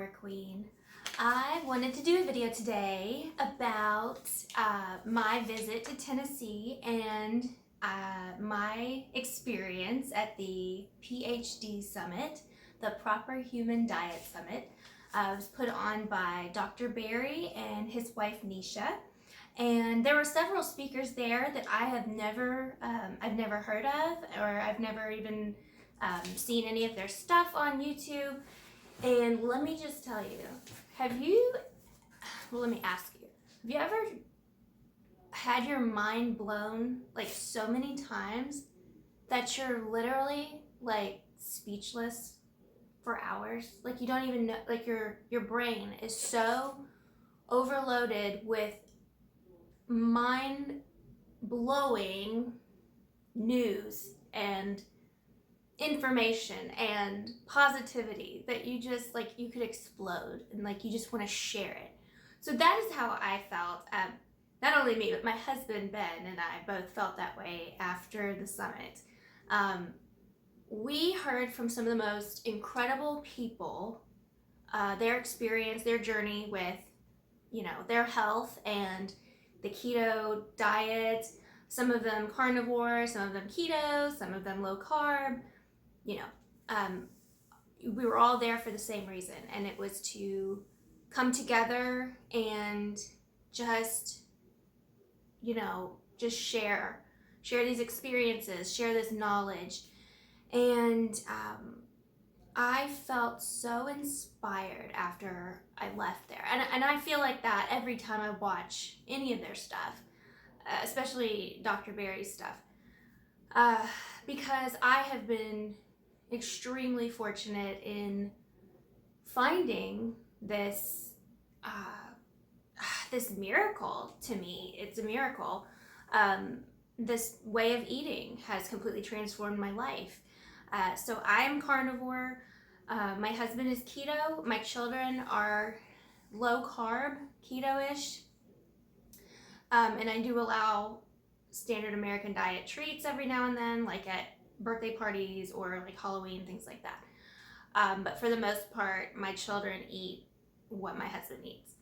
Power Queen. I wanted to do a video today about my visit to Tennessee and my experience at the PhD Summit, the Proper Human Diet Summit. It was put on by Dr. Barry and his wife Nisha. And there were several speakers there that I've never heard of, or I've never even seen any of their stuff on YouTube. And let me just tell you, let me ask you, have you ever had your mind blown like so many times that you're literally like speechless for hours? Like you don't even know, like your brain is so overloaded with mind-blowing news and information and positivity that you just like you could explode and like you just want to share it. So that is how I felt. Not only me, but my husband Ben and I both felt that way after the summit. We heard from some of the most incredible people, their experience, their journey with, their health and the keto diet. Some of them carnivore, some of them keto, some of them low carb. We were all there for the same reason, and it was to come together and just share these experiences, share this knowledge. And I felt so inspired after I left there, and I feel like that every time I watch any of their stuff, especially Dr. Barry's stuff, because I have been extremely fortunate in finding this this miracle. To me, it's a miracle. This way of eating has completely transformed my life. So I am carnivore. My husband is keto. My children are low carb, keto-ish. And I do allow standard American diet treats every now and then, like at birthday parties or like Halloween, things like that. But for the most part, my children eat what my husband eats.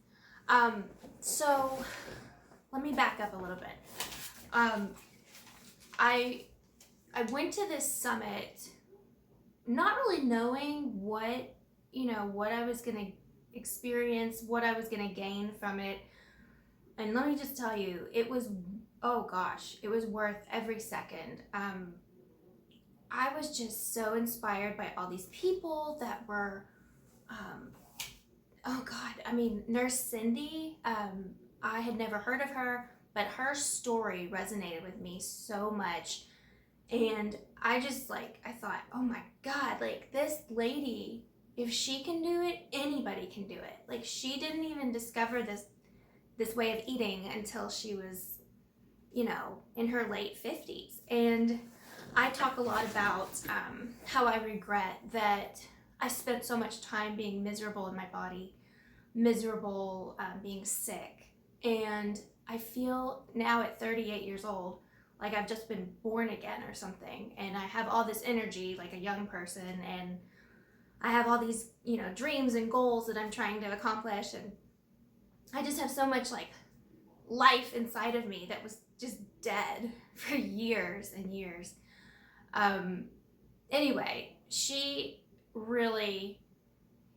So let me back up a little bit. I went to this summit not really knowing what I was going to experience, what I was going to gain from it. And let me just tell you, it was, oh gosh, it was worth every second. I was just so inspired by all these people that were, Nurse Cindy, I had never heard of her, but her story resonated with me so much. And I thought, oh my God, like this lady, if she can do it, anybody can do it. Like she didn't even discover this way of eating until she was, in her late 50s. And I talk a lot about how I regret that I spent so much time being miserable in my body, miserable being sick. And I feel now at 38 years old, like I've just been born again or something. And I have all this energy like a young person. And I have all these, dreams and goals that I'm trying to accomplish. And I just have so much like life inside of me that was just dead for years and years. Anyway, she really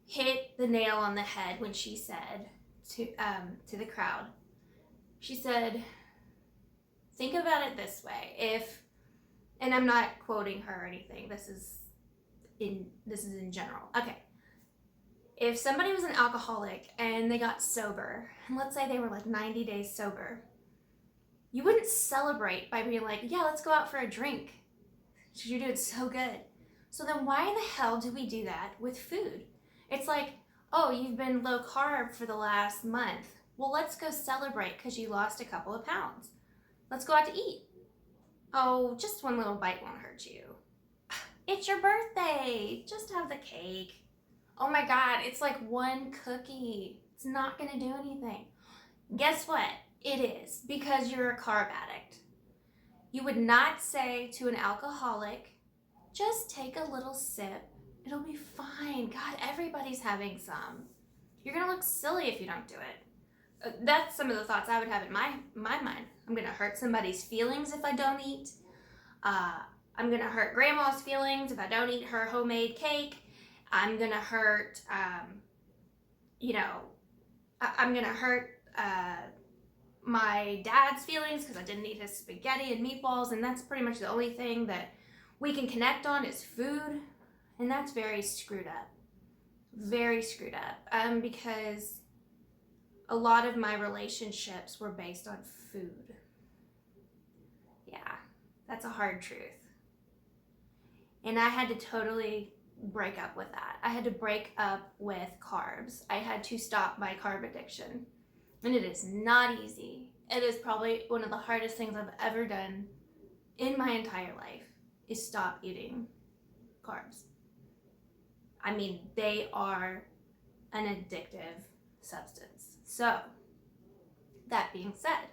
hit the nail on the head when she said to the crowd, she said, think about it this way. And I'm not quoting her or anything. This is in general. Okay. If somebody was an alcoholic and they got sober, and let's say they were like 90 days sober, you wouldn't celebrate by being like, yeah, let's go out for a drink. You're doing so good. So then why the hell do we do that with food? It's like, oh, you've been low carb for the last month. Well, let's go celebrate because you lost a couple of pounds. Let's go out to eat. Oh, just one little bite won't hurt you. It's your birthday. Just have the cake. Oh my God, it's like one cookie. It's not going to do anything. Guess what? It is, because you're a carb addict. You would not say to an alcoholic, just take a little sip. It'll be fine. God, everybody's having some. You're gonna look silly if you don't do it. That's some of the thoughts I would have in my mind. I'm gonna hurt somebody's feelings if I don't eat. I'm gonna hurt grandma's feelings if I don't eat her homemade cake. I'm gonna hurt, I'm gonna hurt my dad's feelings because I didn't eat his spaghetti and meatballs, and that's pretty much the only thing that we can connect on is food, and that's very screwed up. Very screwed up. Because a lot of my relationships were based on food. Yeah, that's a hard truth. And I had to totally break up with that. I had to break up with carbs. I had to stop my carb addiction. And it is not easy. It is probably one of the hardest things I've ever done in my entire life is stop eating carbs. I mean, they are an addictive substance. So, that being said,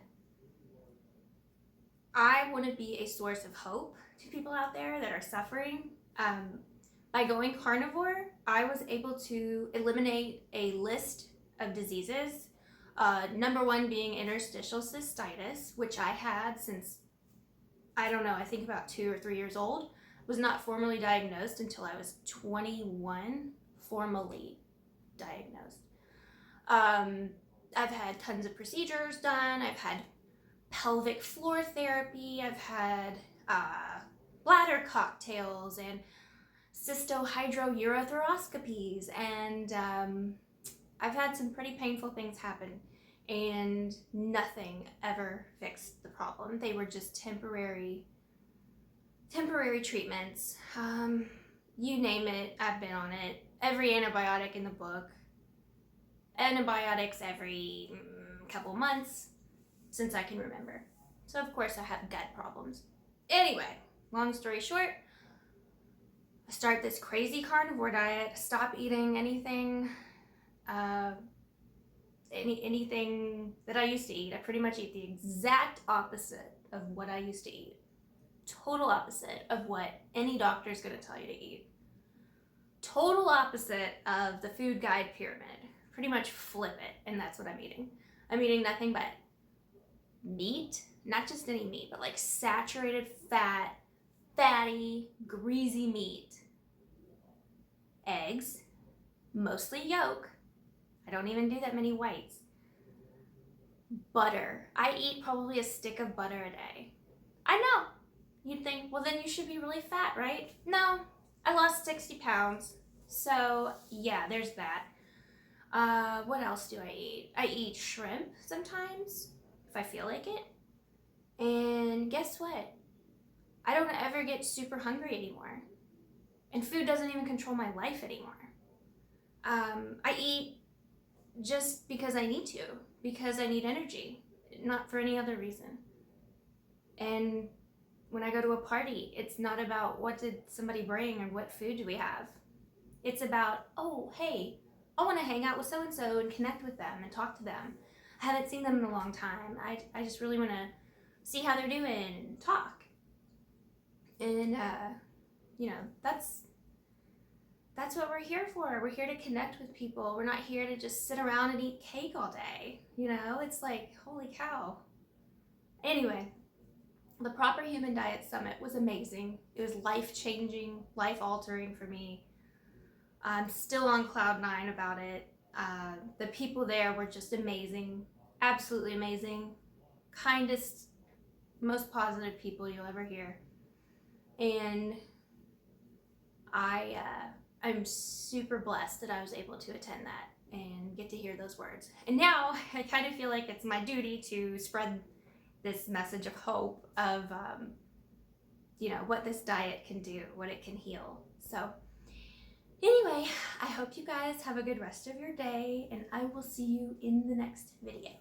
I want to be a source of hope to people out there that are suffering. By going carnivore, I was able to eliminate a list of diseases. Number one being interstitial cystitis, which I had since, I don't know, I think about 2 or 3 years old. Was not formally diagnosed until I was 21, formally diagnosed. I've had tons of procedures done. I've had pelvic floor therapy. I've had bladder cocktails and cystohydrourethroscopies, and I've had some pretty painful things happen, and nothing ever fixed the problem. They were just temporary treatments. You name it, I've been on it. Every antibiotic in the book. Antibiotics every couple months since I can remember. So of course I have gut problems. Anyway, long story short, I start this crazy carnivore diet, stop eating anything anything that I used to eat. I pretty much eat the exact opposite of what I used to eat. Total opposite of what any doctor is going to tell you to eat. Total opposite of the food guide pyramid. Pretty much flip it, and that's what I'm eating. I'm eating nothing but meat, not just any meat, but like saturated fat, fatty, greasy meat. Eggs, mostly yolk. I don't even do that many whites. Butter. I eat probably a stick of butter a day. I know. You'd think, well, then you should be really fat, right? No, I lost 60 pounds. So, yeah, there's that. What else do I eat? I eat shrimp sometimes, if I feel like it. And guess what? I don't ever get super hungry anymore. And food doesn't even control my life anymore. I eat just because I need to, because I need energy, not for any other reason. And when I go to a party, it's not about what did somebody bring or what food do we have. It's about, oh, hey, I want to hang out with so-and-so and connect with them and talk to them. I haven't seen them in a long time. I just really want to see how they're doing and talk. And, that's what we're here for. We're here to connect with people. We're not here to just sit around and eat cake all day. It's like, holy cow. Anyway, the Proper Human Diet Summit was amazing. It was life-changing, life-altering for me. I'm still on cloud 9 about it. The people there were just amazing, absolutely amazing. Kindest, most positive people you'll ever hear. And I'm super blessed that I was able to attend that and get to hear those words. And now I kind of feel like it's my duty to spread this message of hope of, what this diet can do, what it can heal. So anyway, I hope you guys have a good rest of your day, and I will see you in the next video.